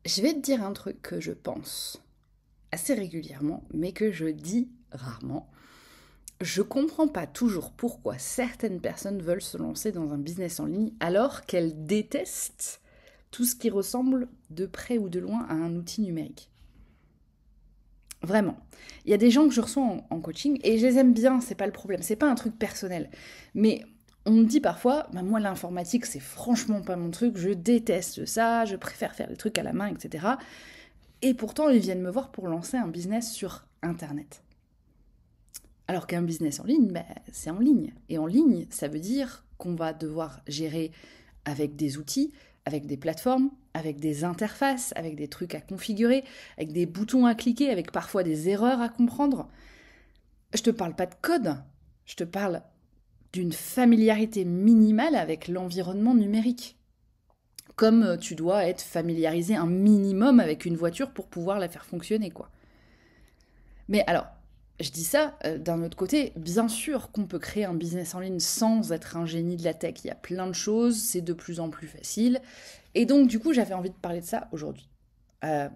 Je vais te dire un truc que je pense assez régulièrement, mais que je dis rarement. Je comprends pas toujours pourquoi certaines personnes veulent se lancer dans un business en ligne alors qu'elles détestent tout ce qui ressemble de près ou de loin à un outil numérique. Vraiment. Il y a des gens que je reçois en coaching et je les aime bien, c'est pas le problème, c'est pas un truc personnel. Mais on me dit parfois, bah moi l'informatique c'est franchement pas mon truc, je déteste ça, je préfère faire des trucs à la main, etc. Et pourtant ils viennent me voir pour lancer un business sur Internet. Alors qu'un business en ligne, bah, c'est en ligne. Et en ligne, ça veut dire qu'on va devoir gérer avec des outils, avec des plateformes, avec des interfaces, avec des trucs à configurer, avec des boutons à cliquer, avec parfois des erreurs à comprendre. Je te parle pas de code, je te parle d'une familiarité minimale avec l'environnement numérique. Comme tu dois être familiarisé un minimum avec une voiture pour pouvoir la faire fonctionner, quoi. Mais alors, je dis ça, d'un autre côté, bien sûr qu'on peut créer un business en ligne sans être un génie de la tech. Il y a plein de choses, c'est de plus en plus facile. Et donc, du coup, j'avais envie de parler de ça aujourd'hui. Euh,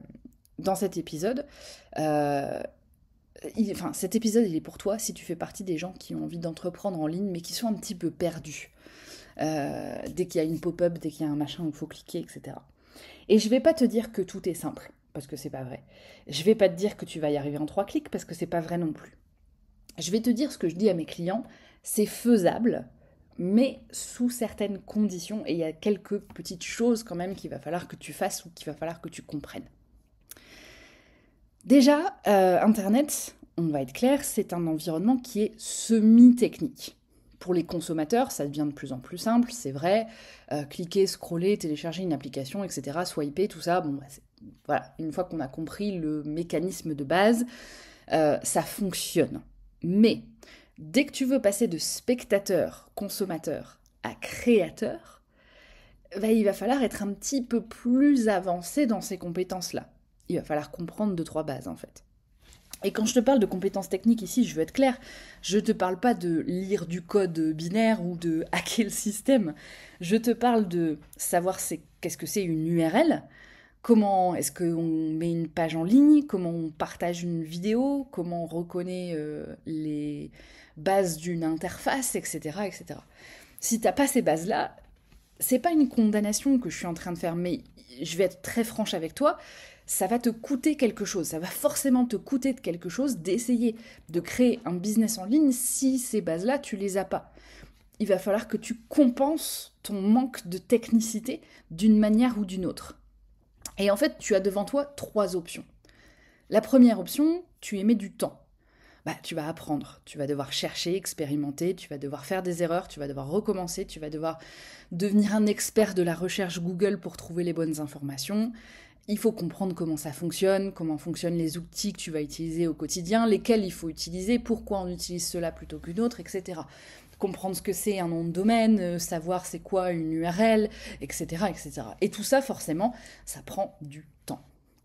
dans cet épisode, euh, cet épisode, il est pour toi si tu fais partie des gens qui ont envie d'entreprendre en ligne, mais qui sont un petit peu perdus. Dès qu'il y a une pop-up, dès qu'il y a un machin où il faut cliquer, etc. Et je vais pas te dire que tout est simple, parce que c'est pas vrai. Je vais pas te dire que tu vas y arriver en 3 clics, parce que c'est pas vrai non plus. Je vais te dire ce que je dis à mes clients, c'est faisable, mais sous certaines conditions, et il y a quelques petites choses quand même qu'il va falloir que tu fasses ou qu'il va falloir que tu comprennes. Déjà, Internet, on va être clair, c'est un environnement qui est semi-technique. Pour les consommateurs, ça devient de plus en plus simple, c'est vrai. Cliquer, scroller, télécharger une application, etc., swiper, tout ça, bon, bah, voilà, une fois qu'on a compris le mécanisme de base, ça fonctionne. Mais dès que tu veux passer de spectateur, consommateur à créateur, bah, il va falloir être un petit peu plus avancé dans ces compétences-là. Il va falloir comprendre 2, 3 bases en fait. Et quand je te parle de compétences techniques ici, je veux être claire, je te parle pas de lire du code binaire ou de hacker le système. Je te parle de savoir qu'est-ce que c'est une URL, comment est-ce qu'on met une page en ligne, comment on partage une vidéo, comment on reconnaît les bases d'une interface, etc., etc. Si t'as pas ces bases-là, c'est pas une condamnation que je suis en train de faire, mais je vais être très franche avec toi, ça va te coûter quelque chose, ça va forcément te coûter de quelque chose d'essayer de créer un business en ligne si ces bases-là, tu les as pas. Il va falloir que tu compenses ton manque de technicité d'une manière ou d'une autre. Et en fait, tu as devant toi 3 options. La première option, tu y mets du temps. Bah, tu vas apprendre, tu vas devoir chercher, expérimenter, tu vas devoir faire des erreurs, tu vas devoir recommencer, tu vas devoir devenir un expert de la recherche Google pour trouver les bonnes informations. Il faut comprendre comment ça fonctionne, comment fonctionnent les outils que tu vas utiliser au quotidien, lesquels il faut utiliser, pourquoi on utilise cela plutôt qu'une autre, etc. Comprendre ce que c'est un nom de domaine, savoir c'est quoi une URL, etc., etc. Et tout ça, forcément, ça prend du temps.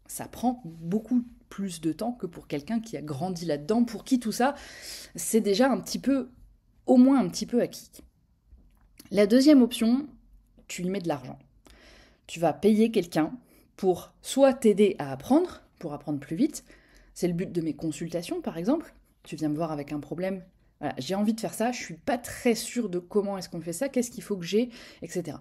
Ça prend beaucoup plus de temps que pour quelqu'un qui a grandi là-dedans, pour qui tout ça, c'est déjà un petit peu, au moins un petit peu acquis. La deuxième option, tu y mets de l'argent. Tu vas payer quelqu'un pour soit t'aider à apprendre, pour apprendre plus vite. C'est le but de mes consultations, par exemple. Tu viens me voir avec un problème. Voilà, j'ai envie de faire ça, je suis pas très sûre de comment est-ce qu'on fait ça, qu'est-ce qu'il faut que j'ai, etc.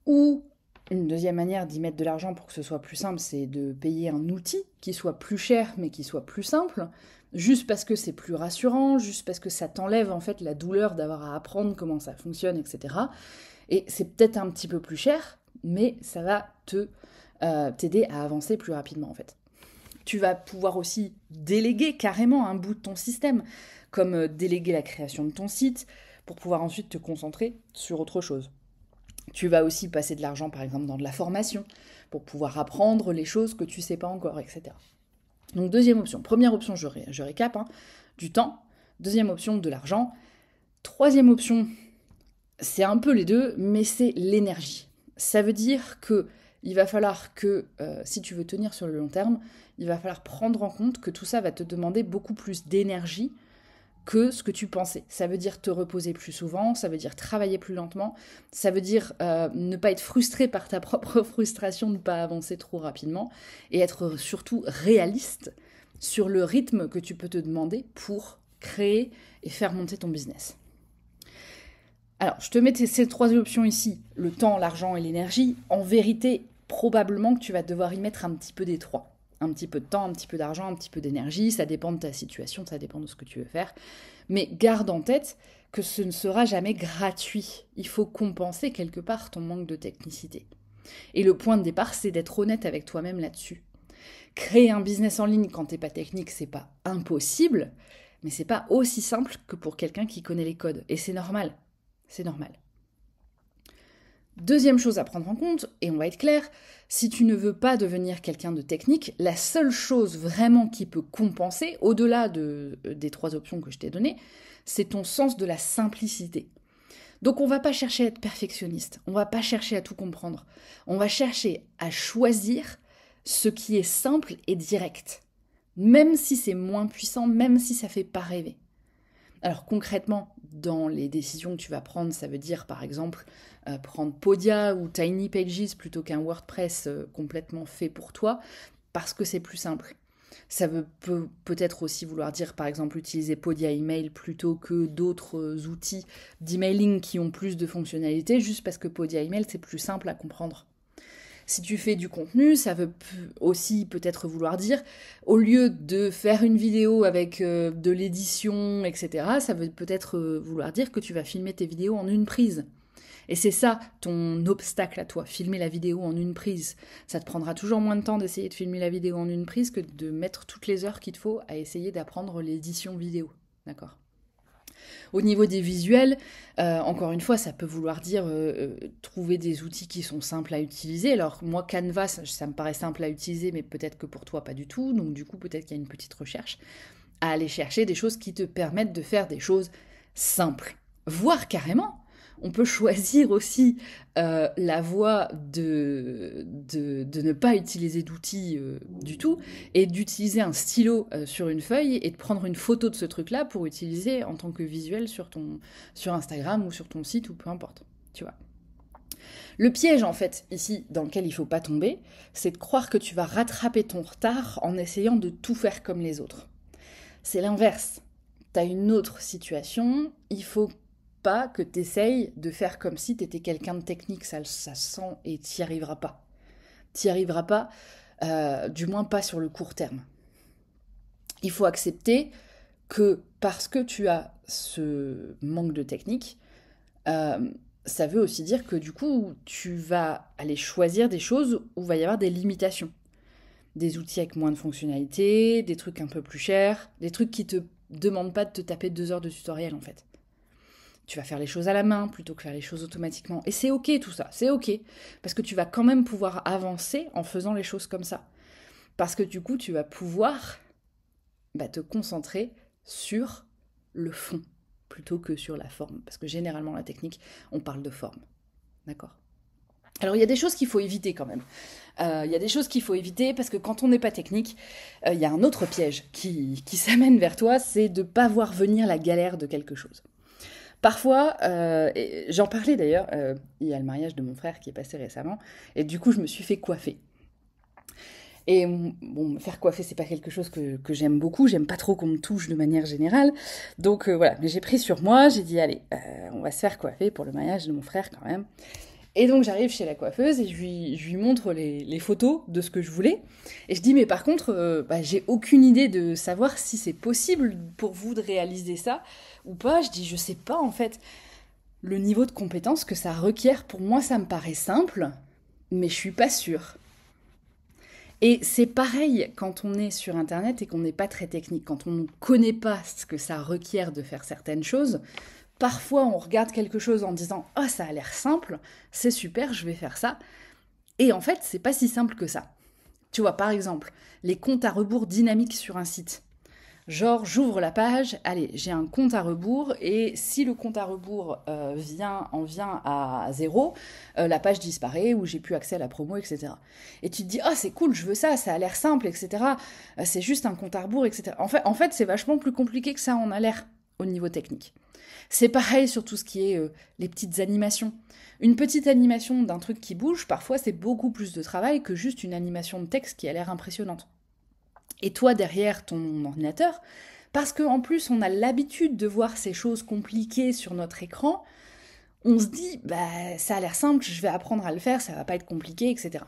Ou une deuxième manière d'y mettre de l'argent pour que ce soit plus simple, c'est de payer un outil qui soit plus cher mais qui soit plus simple, juste parce que c'est plus rassurant, juste parce que ça t'enlève en fait la douleur d'avoir à apprendre comment ça fonctionne, etc. Et c'est peut-être un petit peu plus cher, mais ça va t'aider à avancer plus rapidement en fait. Tu vas pouvoir aussi déléguer carrément un bout de ton système, comme déléguer la création de ton site, pour pouvoir ensuite te concentrer sur autre chose. Tu vas aussi passer de l'argent, par exemple, dans de la formation, pour pouvoir apprendre les choses que tu ne sais pas encore, etc. Donc, deuxième option. Première option, je récap, hein, du temps. Deuxième option, de l'argent. Troisième option, c'est un peu les deux, mais c'est l'énergie. Ça veut dire que il va falloir que, si tu veux tenir sur le long terme, il va falloir prendre en compte que tout ça va te demander beaucoup plus d'énergie que ce que tu pensais. Ça veut dire te reposer plus souvent, ça veut dire travailler plus lentement, ça veut dire ne pas être frustré par ta propre frustration, ne pas avancer trop rapidement, et être surtout réaliste sur le rythme que tu peux te demander pour créer et faire monter ton business. Alors, je te mets ces 3 options ici, le temps, l'argent et l'énergie. En vérité, probablement que tu vas devoir y mettre un petit peu des 3. Un petit peu de temps, un petit peu d'argent, un petit peu d'énergie, ça dépend de ta situation, ça dépend de ce que tu veux faire. Mais garde en tête que ce ne sera jamais gratuit. Il faut compenser quelque part ton manque de technicité. Et le point de départ, c'est d'être honnête avec toi-même là-dessus. Créer un business en ligne quand t'es pas technique, c'est pas impossible, mais c'est pas aussi simple que pour quelqu'un qui connaît les codes. Et c'est normal. C'est normal. Deuxième chose à prendre en compte, et on va être clair, si tu ne veux pas devenir quelqu'un de technique, la seule chose vraiment qui peut compenser, au-delà des 3 options que je t'ai données, c'est ton sens de la simplicité. Donc on ne va pas chercher à être perfectionniste, on ne va pas chercher à tout comprendre, on va chercher à choisir ce qui est simple et direct, même si c'est moins puissant, même si ça ne fait pas rêver. Alors concrètement, dans les décisions que tu vas prendre, ça veut dire par exemple prendre Podia ou Tiny Pages plutôt qu'un WordPress complètement fait pour toi, parce que c'est plus simple. Ça peut peut-être aussi vouloir dire par exemple utiliser Podia Email plutôt que d'autres outils d'emailing qui ont plus de fonctionnalités, juste parce que Podia Email c'est plus simple à comprendre. Si tu fais du contenu, ça veut aussi peut-être vouloir dire, au lieu de faire une vidéo avec de l'édition, etc., ça veut peut-être vouloir dire que tu vas filmer tes vidéos en une prise. Et c'est ça ton obstacle à toi, filmer la vidéo en une prise. Ça te prendra toujours moins de temps d'essayer de filmer la vidéo en une prise que de mettre toutes les heures qu'il te faut à essayer d'apprendre l'édition vidéo. D'accord ? Au niveau des visuels, encore une fois, ça peut vouloir dire trouver des outils qui sont simples à utiliser. Alors moi, Canva, ça me paraît simple à utiliser, mais peut-être que pour toi, pas du tout. Donc du coup, peut-être qu'il y a une petite recherche à aller chercher des choses qui te permettent de faire des choses simples. Voire carrément, on peut choisir aussi la voie de ne pas utiliser d'outils du tout et d'utiliser un stylo sur une feuille et de prendre une photo de ce truc-là pour utiliser en tant que visuel sur Instagram ou sur ton site ou peu importe, tu vois. Le piège, en fait, ici, dans lequel il ne faut pas tomber, c'est de croire que tu vas rattraper ton retard en essayant de tout faire comme les autres. C'est l'inverse. Tu as une autre situation, il faut pas que tu essayes de faire comme si tu étais quelqu'un de technique, ça sent et tu n'y arriveras pas. Tu n'y arriveras pas, du moins pas sur le court terme. Il faut accepter que parce que tu as ce manque de technique, ça veut aussi dire que du coup, tu vas aller choisir des choses où il va y avoir des limitations. Des outils avec moins de fonctionnalités, des trucs un peu plus chers, des trucs qui te demandent pas de te taper 2 heures de tutoriel en fait. Tu vas faire les choses à la main plutôt que faire les choses automatiquement. Et c'est ok tout ça, c'est ok. Parce que tu vas quand même pouvoir avancer en faisant les choses comme ça. Parce que du coup, tu vas pouvoir te concentrer sur le fond plutôt que sur la forme. Parce que généralement, la technique, on parle de forme. D'accord ? Alors, il y a des choses qu'il faut éviter quand même. Il y a des choses qu'il faut éviter parce que quand on n'est pas technique, il y a un autre piège qui s'amène vers toi, c'est de ne pas voir venir la galère de quelque chose. Parfois, j'en parlais d'ailleurs, il y a le mariage de mon frère qui est passé récemment, et du coup je me suis fait coiffer. Et bon, me faire coiffer, c'est pas quelque chose que j'aime beaucoup, j'aime pas trop qu'on me touche de manière générale, donc voilà, mais j'ai pris sur moi, j'ai dit allez, on va se faire coiffer pour le mariage de mon frère quand même. Et donc j'arrive chez la coiffeuse et je lui montre les photos de ce que je voulais. Et je dis mais par contre, j'ai aucune idée de savoir si c'est possible pour vous de réaliser ça ou pas. Je dis je sais pas en fait. Le niveau de compétence que ça requiert, pour moi ça me paraît simple, mais je suis pas sûre. Et c'est pareil quand on est sur internet et qu'on n'est pas très technique, quand on ne connaît pas ce que ça requiert de faire certaines choses. Parfois, on regarde quelque chose en disant « Oh, ça a l'air simple, c'est super, je vais faire ça. » Et en fait, c'est pas si simple que ça. Tu vois, par exemple, les comptes à rebours dynamiques sur un site. Genre, j'ouvre la page, allez, j'ai un compte à rebours, et si le compte à rebours vient à 0, la page disparaît, ou j'ai plus accès à la promo, etc. Et tu te dis « Oh, c'est cool, je veux ça, ça a l'air simple, etc. C'est juste un compte à rebours, etc. » En fait, c'est vachement plus compliqué que ça en a l'air. au niveau technique. C'est pareil sur tout ce qui est les petites animations. Une petite animation d'un truc qui bouge, parfois c'est beaucoup plus de travail que juste une animation de texte qui a l'air impressionnante. Et toi, derrière ton ordinateur, parce qu'en plus on a l'habitude de voir ces choses compliquées sur notre écran, on se dit, ça a l'air simple, je vais apprendre à le faire, ça va pas être compliqué, etc.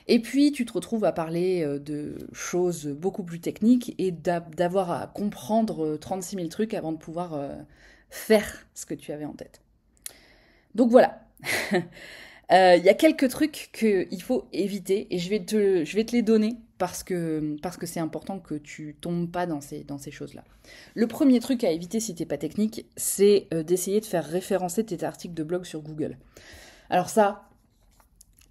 Et puis tu te retrouves à parler de choses beaucoup plus techniques et d'avoir à comprendre 36 000 trucs avant de pouvoir faire ce que tu avais en tête. Donc voilà. Y a quelques trucs qu'il faut éviter et je vais te les donner parce que c'est important que tu tombes pas dans ces choses-là. Le premier truc à éviter si t'es pas technique, c'est d'essayer de faire référencer tes articles de blog sur Google. Alors ça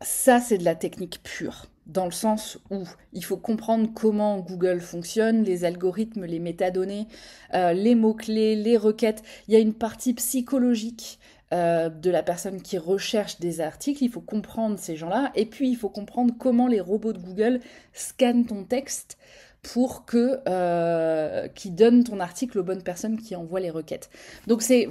c'est de la technique pure, dans le sens où il faut comprendre comment Google fonctionne, les algorithmes, les métadonnées, les mots-clés, les requêtes. Il y a une partie psychologique de la personne qui recherche des articles, il faut comprendre ces gens-là, et puis il faut comprendre comment les robots de Google scannent ton texte pour qui donnent ton article aux bonnes personnes qui envoient les requêtes. Donc c'est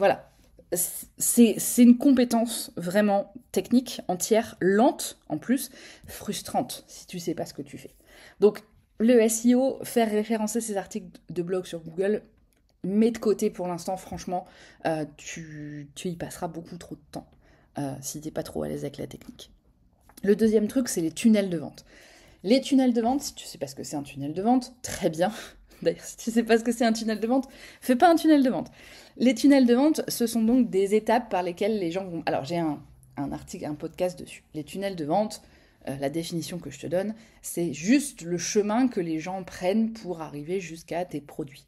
une compétence vraiment technique, entière, lente en plus, frustrante si tu sais pas ce que tu fais. Donc le SEO, faire référencer ses articles de blog sur Google, mets de côté pour l'instant, franchement, tu y passeras beaucoup trop de temps si t'es pas trop à l'aise avec la technique. Le deuxième truc, c'est les tunnels de vente. Les tunnels de vente, si tu sais pas ce que c'est un tunnel de vente, très bien. D'ailleurs, si tu sais pas ce que c'est un tunnel de vente, fais pas un tunnel de vente. Les tunnels de vente, ce sont donc des étapes par lesquelles les gens vont... Alors, j'ai un article, un podcast dessus. Les tunnels de vente, la définition que je te donne, c'est juste le chemin que les gens prennent pour arriver jusqu'à tes produits.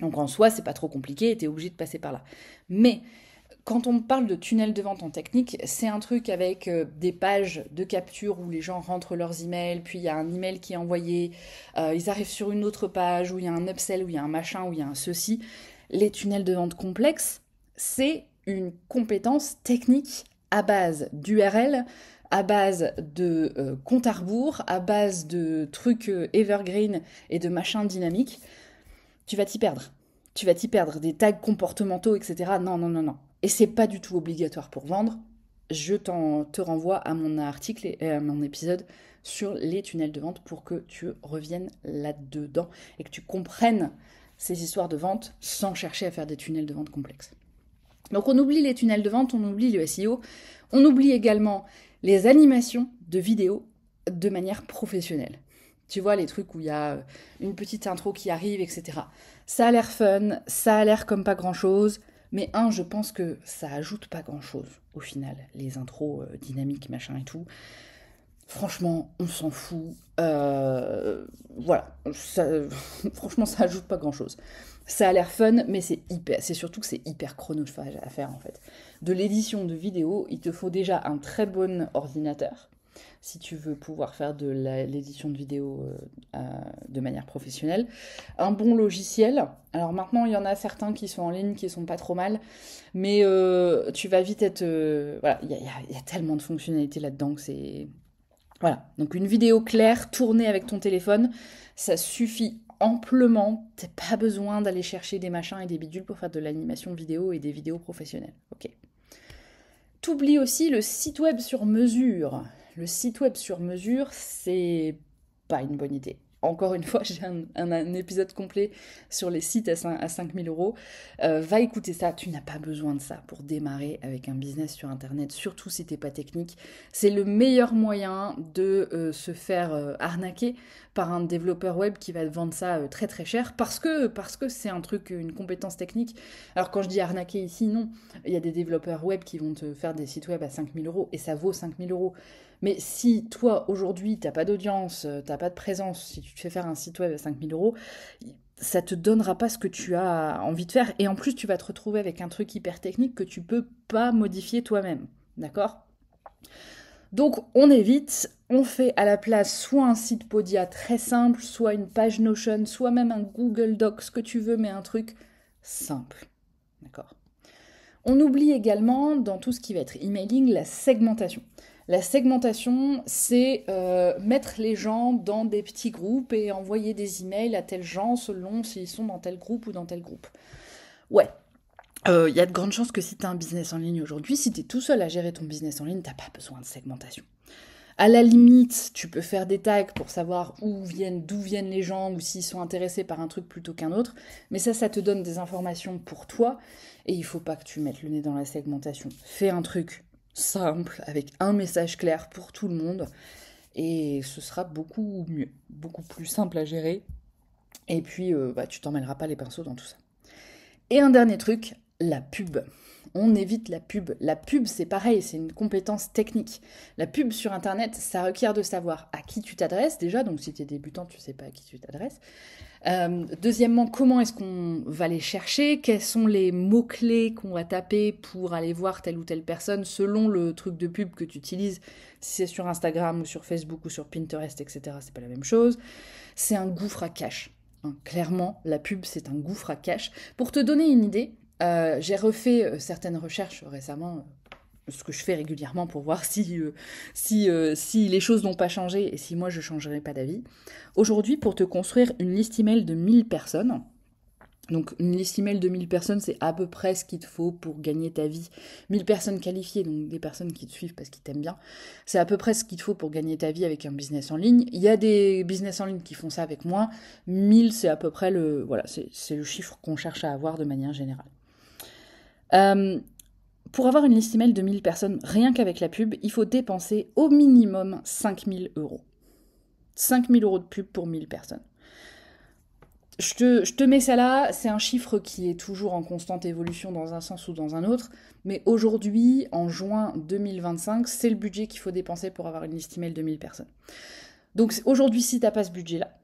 Donc en soi, c'est pas trop compliqué et t'es obligé de passer par là. Mais quand on parle de tunnel de vente en technique, c'est un truc avec des pages de capture où les gens rentrent leurs emails, puis il y a un email qui est envoyé, ils arrivent sur une autre page où il y a un upsell, où il y a un machin, où il y a un ceci. Les tunnels de vente complexes, c'est une compétence technique à base d'URL, à base de compte à rebours, à base de trucs evergreen et de machins dynamiques. Tu vas t'y perdre. Tu vas t'y perdre. Des tags comportementaux, etc. Non. Et c'est pas du tout obligatoire pour vendre. Je te renvoie à mon article et à mon épisode sur les tunnels de vente pour que tu reviennes là-dedans et que tu comprennes ces histoires de vente sans chercher à faire des tunnels de vente complexes. Donc on oublie les tunnels de vente, on oublie le SEO, on oublie également les animations de vidéos de manière professionnelle. Tu vois, les trucs où il y a une petite intro qui arrive, etc. Ça a l'air fun, ça a l'air comme pas grand-chose, mais je pense que ça ajoute pas grand-chose au final, les intros dynamiques, machin et tout. Franchement, on s'en fout. Voilà, franchement, ça ajoute pas grand-chose. Ça a l'air fun, mais c'est surtout que c'est hyper chronophage à faire en fait. De l'édition de vidéo, il te faut déjà un très bon ordinateur si tu veux pouvoir faire de l'édition de vidéo de manière professionnelle. Un bon logiciel. Alors maintenant, il y en a certains qui sont en ligne, qui sont pas trop mal, mais tu vas vite être... voilà, il y a tellement de fonctionnalités là-dedans que c'est... Voilà, donc une vidéo claire, tournée avec ton téléphone, ça suffit amplement. T'as pas besoin d'aller chercher des machins et des bidules pour faire de l'animation vidéo et des vidéos professionnelles. Ok. T'oublies aussi le site web sur mesure. Le site web sur mesure, c'est pas une bonne idée. Encore une fois, j'ai un épisode complet sur les sites à 5 000 euros. Va écouter ça, tu n'as pas besoin de ça pour démarrer avec un business sur Internet, surtout si t'es pas technique. C'est le meilleur moyen de se faire arnaquer par un développeur web qui va te vendre ça très très cher parce que c'est un truc, une compétence technique. Alors quand je dis arnaquer ici, non, il y a des développeurs web qui vont te faire des sites web à 5 000 euros et ça vaut 5 000 euros. Mais si toi, aujourd'hui, t'as pas d'audience, t'as pas de présence, si tu te fais faire un site web à 5 000 euros, ça te donnera pas ce que tu as envie de faire. Et en plus, tu vas te retrouver avec un truc hyper technique que tu peux pas modifier toi-même. D'accord ? Donc, on évite, on fait à la place soit un site Podia très simple, soit une page Notion, soit même un Google Doc, ce que tu veux, mais un truc simple. D'accord ? On oublie également, dans tout ce qui va être emailing, la segmentation. La segmentation, c'est mettre les gens dans des petits groupes et envoyer des emails à tels gens selon s'ils sont dans tel groupe ou dans tel groupe. Ouais. Il y a de grandes chances que si tu as un business en ligne aujourd'hui, si tu es tout seul à gérer ton business en ligne, tu n'as pas besoin de segmentation. À la limite, tu peux faire des tags pour savoir d'où viennent les gens ou s'ils sont intéressés par un truc plutôt qu'un autre. Mais ça te donne des informations pour toi. Et il faut pas que tu mettes le nez dans la segmentation. Fais un truc simple, avec un message clair pour tout le monde. Et ce sera beaucoup mieux, beaucoup plus simple à gérer. Et puis, tu t'en mêleras pas les pinceaux dans tout ça. Et un dernier truc, la pub. On évite la pub. La pub, c'est pareil, c'est une compétence technique. La pub sur Internet, ça requiert de savoir à qui tu t'adresses déjà. Donc si tu es débutant, tu ne sais pas à qui tu t'adresses. Deuxièmement, comment est-ce qu'on va les chercher? Quels sont les mots-clés qu'on va taper pour aller voir telle ou telle personne selon le truc de pub que tu utilises? Si c'est sur Instagram ou sur Facebook ou sur Pinterest, etc., c'est pas la même chose. C'est un gouffre à cache. Clairement, la pub, c'est un gouffre à cache. Pour te donner une idée, j'ai refait certaines recherches récemment, ce que je fais régulièrement pour voir si les choses n'ont pas changé et si moi je ne changerai pas d'avis. Aujourd'hui, pour te construire une liste email de 1000 personnes, donc une liste email de 1000 personnes, c'est à peu près ce qu'il te faut pour gagner ta vie. 1000 personnes qualifiées, donc des personnes qui te suivent parce qu'ils t'aiment bien, c'est à peu près ce qu'il te faut pour gagner ta vie avec un business en ligne. Il y a des business en ligne qui font ça avec moins. 1000, c'est à peu près c'est le chiffre qu'on cherche à avoir de manière générale. Pour avoir une liste email de 1000 personnes, rien qu'avec la pub, il faut dépenser au minimum 5000 euros. 5000 euros de pub pour 1000 personnes. Je te mets ça là, c'est un chiffre qui est toujours en constante évolution dans un sens ou dans un autre, mais aujourd'hui, en juin 2025, c'est le budget qu'il faut dépenser pour avoir une liste email de 1000 personnes. Donc aujourd'hui, si tu n'as pas ce budget-là,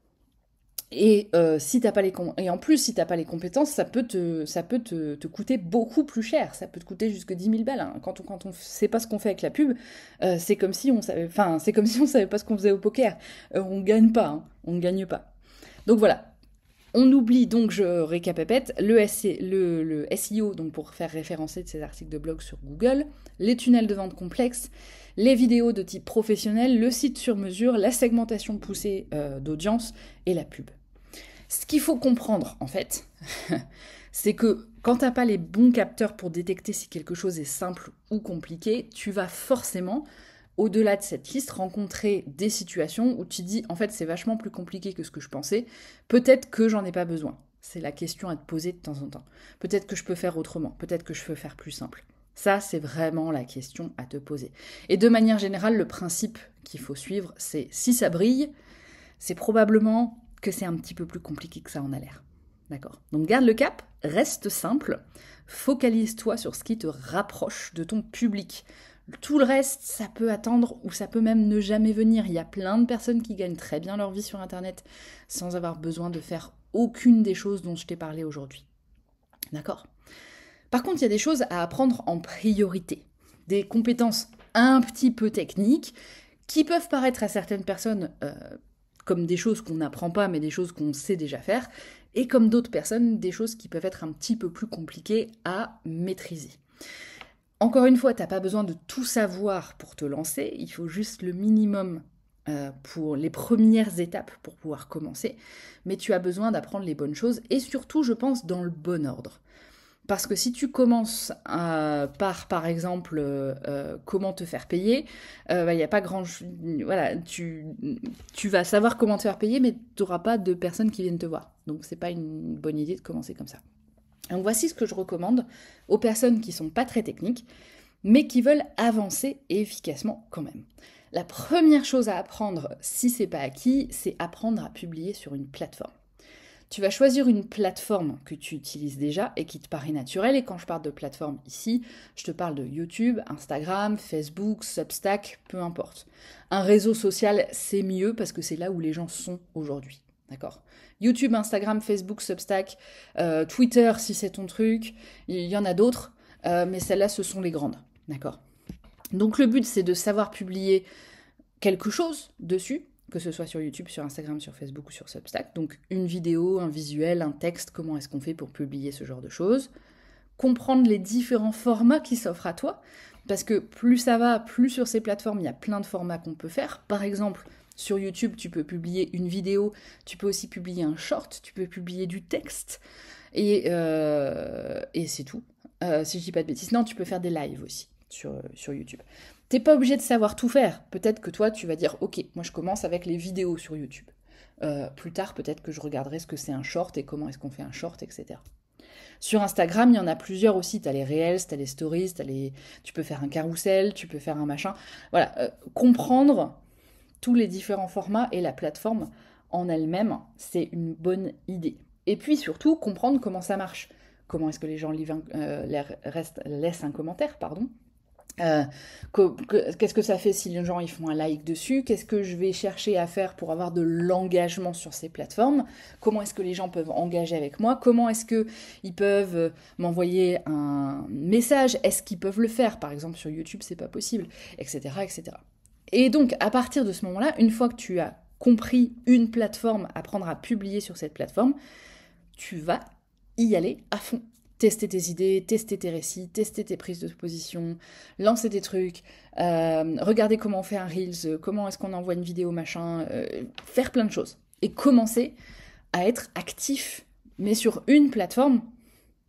et si t'as pas et en plus, si tu n'as pas les compétences, ça peut te coûter beaucoup plus cher. Ça peut te coûter jusque 10 000 balles. Hein. Quand on sait pas ce qu'on fait avec la pub, c'est comme si on savait pas ce qu'on faisait au poker. On gagne pas, hein. On ne gagne pas. Donc voilà. On oublie donc, je récapépète, le SEO, donc pour faire référencer de ces articles de blog sur Google, les tunnels de vente complexes, les vidéos de type professionnel, le site sur mesure, la segmentation poussée d'audience et la pub. Ce qu'il faut comprendre, en fait, c'est que quand tu n'as pas les bons capteurs pour détecter si quelque chose est simple ou compliqué, tu vas forcément, au-delà de cette liste, rencontrer des situations où tu dis, en fait, c'est vachement plus compliqué que ce que je pensais, peut-être que j'en ai pas besoin. C'est la question à te poser de temps en temps. Peut-être que je peux faire autrement, peut-être que je peux faire plus simple. Ça, c'est vraiment la question à te poser. Et de manière générale, le principe qu'il faut suivre, c'est si ça brille, c'est probablement que c'est un petit peu plus compliqué que ça en a l'air. D'accord? Donc garde le cap, reste simple, focalise-toi sur ce qui te rapproche de ton public. Tout le reste, ça peut attendre ou ça peut même ne jamais venir. Il y a plein de personnes qui gagnent très bien leur vie sur Internet sans avoir besoin de faire aucune des choses dont je t'ai parlé aujourd'hui. D'accord? Par contre, il y a des choses à apprendre en priorité. Des compétences un petit peu techniques qui peuvent paraître à certaines personnes comme des choses qu'on n'apprend pas, mais des choses qu'on sait déjà faire, et comme d'autres personnes, des choses qui peuvent être un petit peu plus compliquées à maîtriser. Encore une fois, tu n'as pas besoin de tout savoir pour te lancer, il faut juste le minimum pour les premières étapes pour pouvoir commencer, mais tu as besoin d'apprendre les bonnes choses, et surtout, je pense, dans le bon ordre. Parce que si tu commences par exemple, comment te faire payer, il n'y a pas grand... Voilà, tu vas savoir comment te faire payer, mais tu n'auras pas de personnes qui viennent te voir. Donc, c'est pas une bonne idée de commencer comme ça. Donc, voici ce que je recommande aux personnes qui ne sont pas très techniques, mais qui veulent avancer efficacement quand même. La première chose à apprendre, si ce n'est pas acquis, c'est apprendre à publier sur une plateforme. Tu vas choisir une plateforme que tu utilises déjà et qui te paraît naturelle. Et quand je parle de plateforme ici, je te parle de YouTube, Instagram, Facebook, Substack, peu importe. Un réseau social, c'est mieux parce que c'est là où les gens sont aujourd'hui. D'accord ? YouTube, Instagram, Facebook, Substack, Twitter si c'est ton truc. Il y en a d'autres, mais celles-là, ce sont les grandes. D'accord ? Donc le but, c'est de savoir publier quelque chose dessus, que ce soit sur YouTube, sur Instagram, sur Facebook ou sur Substack. Donc une vidéo, un visuel, un texte, comment est-ce qu'on fait pour publier ce genre de choses. Comprendre les différents formats qui s'offrent à toi, parce que plus ça va, plus sur ces plateformes, il y a plein de formats qu'on peut faire. Par exemple, sur YouTube, tu peux publier une vidéo, tu peux aussi publier un short, tu peux publier du texte. Et c'est tout. Si je dis pas de bêtises. Non, tu peux faire des lives aussi sur YouTube. T'es pas obligé de savoir tout faire. Peut-être que toi, tu vas dire, ok, moi je commence avec les vidéos sur YouTube. Plus tard, peut-être que je regarderai ce que c'est un short et comment est-ce qu'on fait un short, etc. Sur Instagram, il y en a plusieurs aussi. Tu as les Reels, tu as les Stories, tu peux faire un carrousel, tu peux faire un machin. Voilà, comprendre tous les différents formats et la plateforme en elle-même, c'est une bonne idée. Et puis surtout, comprendre comment ça marche. Comment est-ce que les gens laissent un commentaire, pardon. Qu'est-ce que ça fait si les gens ils font un like dessus? Qu'est-ce que je vais chercher à faire pour avoir de l'engagement sur ces plateformes? Comment est-ce que les gens peuvent engager avec moi? Comment est-ce qu'ils peuvent m'envoyer un message? Est-ce qu'ils peuvent le faire? Par exemple, sur YouTube, c'est pas possible, etc., etc. Et donc, à partir de ce moment-là, une fois que tu as compris une plateforme, apprendre à publier sur cette plateforme, tu vas y aller à fond. Tester tes idées, tester tes récits, tester tes prises de position, lancer des trucs, regarder comment on fait un Reels, comment est-ce qu'on envoie une vidéo, machin, faire plein de choses. Et commencer à être actif, mais sur une plateforme,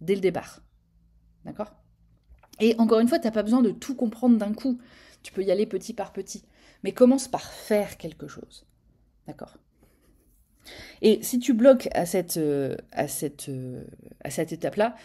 dès le départ. D'accord? Et encore une fois, tu n'as pas besoin de tout comprendre d'un coup. Tu peux y aller petit par petit. Mais commence par faire quelque chose. D'accord? Et si tu bloques à cette étape-là,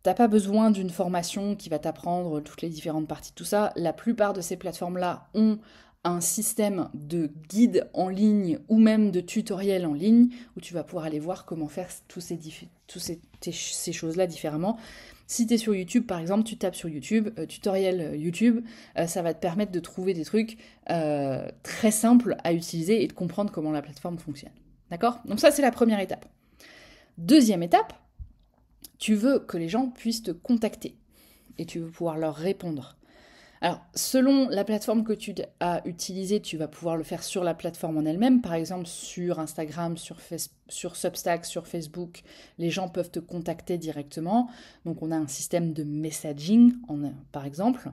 t'as pas besoin d'une formation qui va t'apprendre toutes les différentes parties de tout ça. La plupart de ces plateformes-là ont un système de guide en ligne ou même de tutoriels en ligne où tu vas pouvoir aller voir comment faire toutes ces choses-là différemment. Si tu es sur YouTube, par exemple, tu tapes sur YouTube, tutoriel YouTube, ça va te permettre de trouver des trucs très simples à utiliser et de comprendre comment la plateforme fonctionne. D'accord? Donc ça, c'est la première étape. Deuxième étape, tu veux que les gens puissent te contacter et tu veux pouvoir leur répondre. Alors, selon la plateforme que tu as utilisée, tu vas pouvoir le faire sur la plateforme en elle-même. Par exemple, sur Instagram, sur Substack, sur Facebook, les gens peuvent te contacter directement. Donc, on a un système de messaging, par exemple.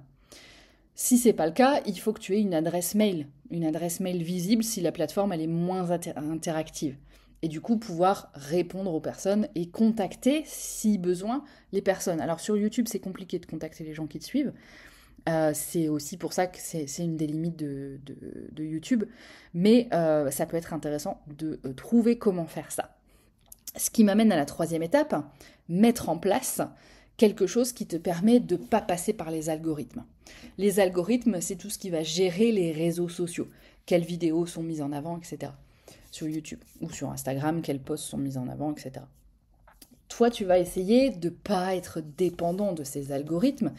Si c'est pas le cas, il faut que tu aies une adresse mail visible si la plateforme elle est moins interactive. Et du coup, pouvoir répondre aux personnes et contacter, si besoin, les personnes. Alors sur YouTube, c'est compliqué de contacter les gens qui te suivent. C'est aussi pour ça que c'est une des limites de YouTube. Mais ça peut être intéressant de trouver comment faire ça. Ce qui m'amène à la troisième étape, mettre en place quelque chose qui te permet de ne pas passer par les algorithmes. Les algorithmes, c'est tout ce qui va gérer les réseaux sociaux. Quelles vidéos sont mises en avant, etc. Sur YouTube ou sur Instagram, quels posts sont mis en avant, etc. Toi, tu vas essayer de ne pas être dépendant de ces algorithmes.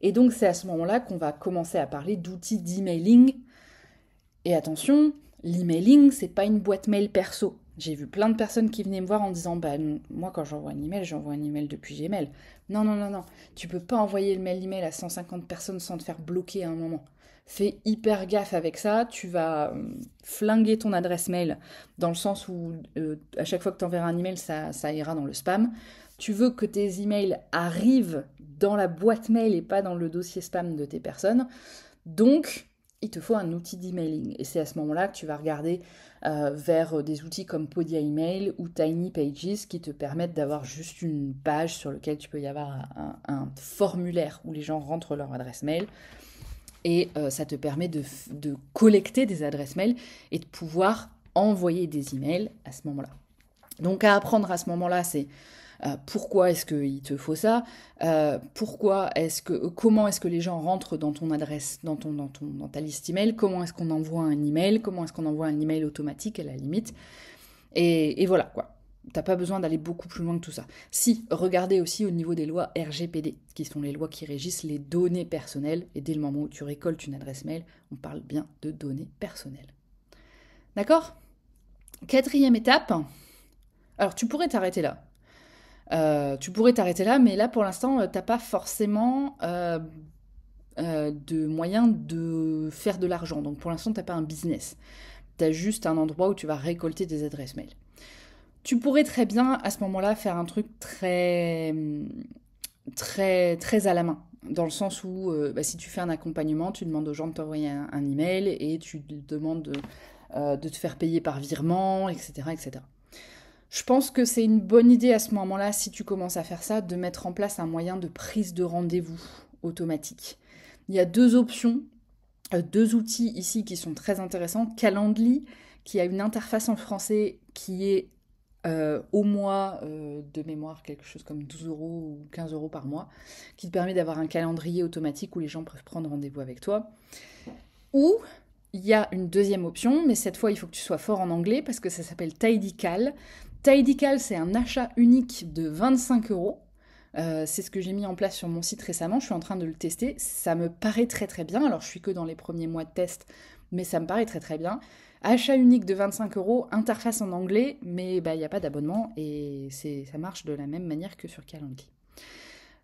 Et donc, c'est à ce moment-là qu'on va commencer à parler d'outils d'emailing. Et attention, l'emailing, c'est pas une boîte mail perso. J'ai vu plein de personnes qui venaient me voir en disant moi quand j'envoie un email depuis Gmail. Non. Tu peux pas envoyer le mail email à 150 personnes sans te faire bloquer à un moment. Fais hyper gaffe avec ça, tu vas flinguer ton adresse mail dans le sens où à chaque fois que tu enverras un email, ça ira dans le spam. Tu veux que tes emails arrivent dans la boîte mail et pas dans le dossier spam de tes personnes. Donc, il te faut un outil d'emailing. Et c'est à ce moment-là que tu vas regarder vers des outils comme Podia Email ou Tiny Pages qui te permettent d'avoir juste une page sur laquelle tu peux y avoir un formulaire où les gens rentrent leur adresse mail. Et ça te permet de collecter des adresses mail et de pouvoir envoyer des emails à ce moment-là. Donc à apprendre à ce moment-là, c'est pourquoi est-ce qu'il te faut ça, comment est-ce que les gens rentrent dans ton adresse, dans ta liste email, comment est-ce qu'on envoie un email, comment est-ce qu'on envoie un email automatique à la limite, et voilà quoi. T'as pas besoin d'aller beaucoup plus loin que tout ça. Si, regardez aussi au niveau des lois RGPD, qui sont les lois qui régissent les données personnelles, et dès le moment où tu récoltes une adresse mail, on parle bien de données personnelles. D'accord ? Quatrième étape, alors tu pourrais t'arrêter là. Mais là pour l'instant, t'as pas forcément de moyens de faire de l'argent. Donc pour l'instant, t'as pas un business. T'as juste un endroit où tu vas récolter des adresses mail. Tu pourrais très bien, à ce moment-là, faire un truc très, très, très à la main. Dans le sens où, si tu fais un accompagnement, tu demandes aux gens de t'envoyer un email et tu demandes de te faire payer par virement, etc., etc. Je pense que c'est une bonne idée à ce moment-là, si tu commences à faire ça, de mettre en place un moyen de prise de rendez-vous automatique. Il y a deux options, deux outils ici qui sont très intéressants. Calendly, qui a une interface en français qui est au mois de mémoire, quelque chose comme 12 euros ou 15 euros par mois, qui te permet d'avoir un calendrier automatique où les gens peuvent prendre rendez-vous avec toi. Ou il y a une deuxième option, mais cette fois il faut que tu sois fort en anglais parce que ça s'appelle Tidycal. Tidycal, c'est un achat unique de 25 euros. C'est ce que j'ai mis en place sur mon site récemment, je suis en train de le tester, ça me paraît très très bien, alors je suis que dans les premiers mois de test, mais ça me paraît très très bien. Achat unique de 25 euros, interface en anglais, mais il n'y a pas d'abonnement et ça marche de la même manière que sur Calendly.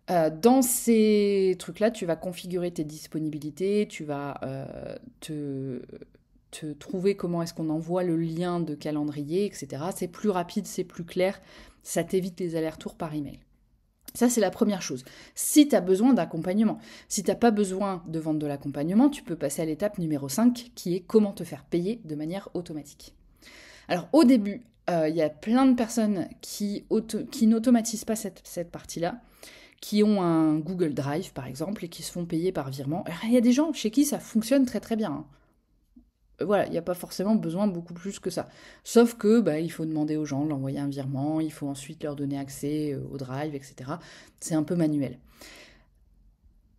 Dans ces trucs-là, tu vas configurer tes disponibilités, tu vas te trouver comment est-ce qu'on envoie le lien de calendrier, etc. C'est plus rapide, c'est plus clair, ça t'évite les allers-retours par email. Ça, c'est la première chose. Si tu as besoin d'accompagnement, si tu n'as pas besoin de vendre de l'accompagnement, tu peux passer à l'étape numéro 5, qui est comment te faire payer de manière automatique. Alors, au début, il y a plein de personnes qui n'automatisent pas cette partie-là, qui ont un Google Drive, par exemple, et qui se font payer par virement. Alors, il y a des gens chez qui ça fonctionne très très bien, hein. Voilà, il n'y a pas forcément besoin de beaucoup plus que ça. Sauf que il faut demander aux gens de l'envoyer un virement, il faut ensuite leur donner accès au drive, etc. C'est un peu manuel.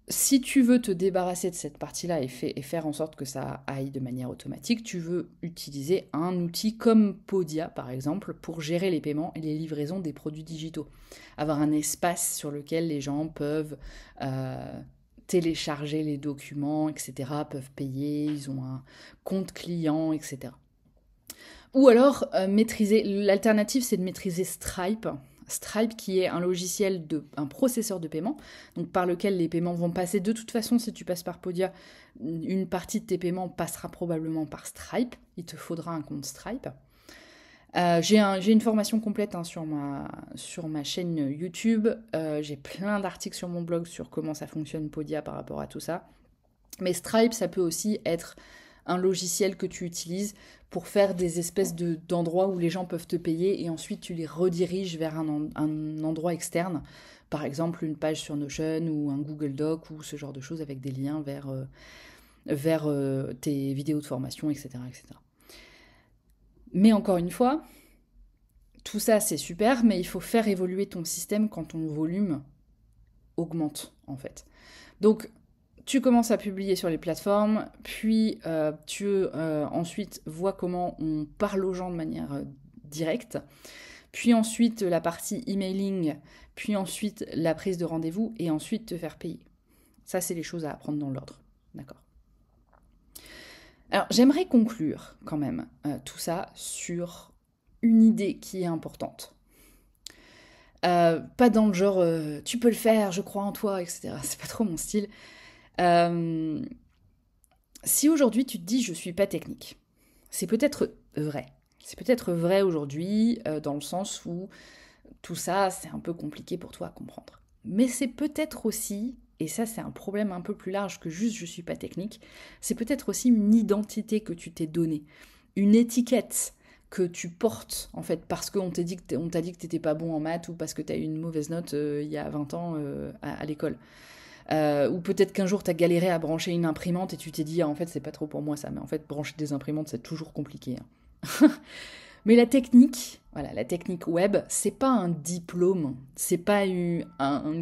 Si tu veux te débarrasser de cette partie-là et faire en sorte que ça aille de manière automatique, tu veux utiliser un outil comme Podia, par exemple, pour gérer les paiements et les livraisons des produits digitaux. Avoir un espace sur lequel les gens peuvent télécharger les documents, etc., peuvent payer, ils ont un compte client, etc. Ou alors, l'alternative, c'est de maîtriser Stripe. Stripe qui est un logiciel, un processeur de paiement, donc par lequel les paiements vont passer. De toute façon, si tu passes par Podia, une partie de tes paiements passera probablement par Stripe. Il te faudra un compte Stripe. J'ai une formation complète sur ma chaîne YouTube. J'ai plein d'articles sur mon blog sur comment ça fonctionne Podia par rapport à tout ça. Mais Stripe, ça peut aussi être un logiciel que tu utilises pour faire des espèces d'endroits où les gens peuvent te payer et ensuite tu les rediriges vers un endroit externe. Par exemple, une page sur Notion ou un Google Doc ou ce genre de choses avec des liens vers tes vidéos de formation, etc., etc. Mais encore une fois, tout ça c'est super, mais il faut faire évoluer ton système quand ton volume augmente en fait. Donc tu commences à publier sur les plateformes, puis ensuite vois comment on parle aux gens de manière directe, puis ensuite la partie emailing, puis ensuite la prise de rendez-vous, et ensuite te faire payer. Ça, c'est les choses à apprendre dans l'ordre. D'accord ? Alors, j'aimerais conclure quand même tout ça sur une idée qui est importante. Pas dans le genre tu peux le faire, je crois en toi, etc. C'est pas trop mon style. Si aujourd'hui tu te dis je suis pas technique, c'est peut-être vrai. C'est peut-être vrai aujourd'hui dans le sens où tout ça c'est un peu compliqué pour toi à comprendre. Mais c'est peut-être aussi, et ça c'est un problème un peu plus large que juste je suis pas technique, c'est peut-être aussi une identité que tu t'es donnée, une étiquette que tu portes en fait parce qu'on t'a dit que t'étais pas bon en maths ou parce que t'as eu une mauvaise note il y a 20 ans à l'école. Ou peut-être qu'un jour, tu as galéré à brancher une imprimante et tu t'es dit, en fait, c'est pas trop pour moi ça. Mais en fait, brancher des imprimantes, c'est toujours compliqué, hein. Mais la technique web, c'est pas un diplôme, c'est pas une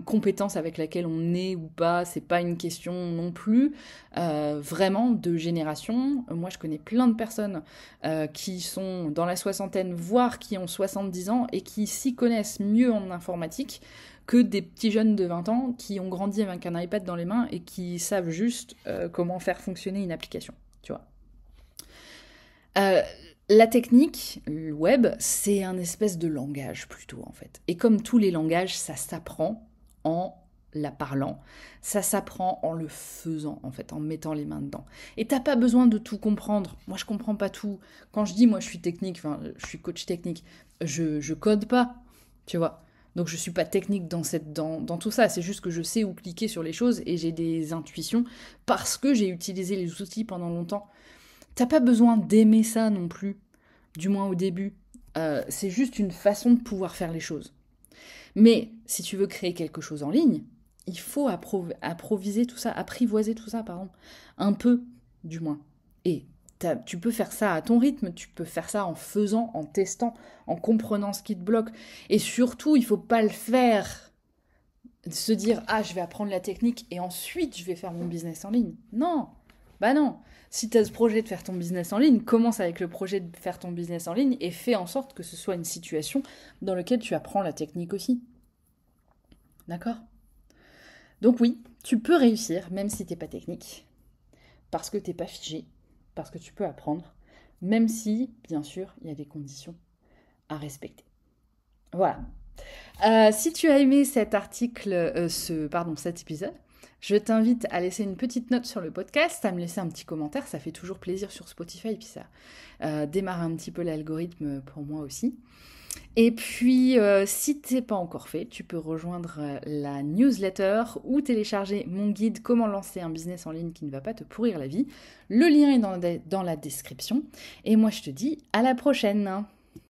compétence avec laquelle on est ou pas, c'est pas une question non plus vraiment de génération. Moi, je connais plein de personnes qui sont dans la soixantaine, voire qui ont 70 ans et qui s'y connaissent mieux en informatique que des petits jeunes de 20 ans qui ont grandi avec un iPad dans les mains et qui savent juste comment faire fonctionner une application, tu vois. La technique, le web, c'est un espèce de langage plutôt en fait. Et comme tous les langages, ça s'apprend en la parlant, ça s'apprend en le faisant en fait, en mettant les mains dedans. Et t'as pas besoin de tout comprendre. Moi je comprends pas tout. Quand je dis moi je suis technique, je suis coach technique, je code pas, tu vois. Donc je suis pas technique dans tout ça, c'est juste que je sais où cliquer sur les choses et j'ai des intuitions parce que j'ai utilisé les outils pendant longtemps. T'as pas besoin d'aimer ça non plus, du moins au début. c'est juste une façon de pouvoir faire les choses. Mais si tu veux créer quelque chose en ligne, il faut apprivoiser tout ça, un peu du moins. Et tu peux faire ça à ton rythme, tu peux faire ça en faisant, en testant, en comprenant ce qui te bloque. Et surtout, il ne faut pas le faire, se dire « Ah, je vais apprendre la technique et ensuite je vais faire mon business en ligne ». Non, bah non. Si tu as ce projet de faire ton business en ligne, commence avec le projet de faire ton business en ligne et fais en sorte que ce soit une situation dans laquelle tu apprends la technique aussi. D'accord ? Donc oui, tu peux réussir même si t'es pas technique, parce que t'es pas figé, parce que tu peux apprendre, même si, bien sûr, il y a des conditions à respecter. Voilà. Si tu as aimé cet article, cet épisode, je t'invite à laisser une petite note sur le podcast, à me laisser un petit commentaire, ça fait toujours plaisir sur Spotify, et puis ça démarre un petit peu l'algorithme pour moi aussi. Et puis, si ce n'est pas encore fait, tu peux rejoindre la newsletter ou télécharger mon guide « Comment lancer un business en ligne qui ne va pas te pourrir la vie ». Le lien est dans la description. Et moi, je te dis à la prochaine.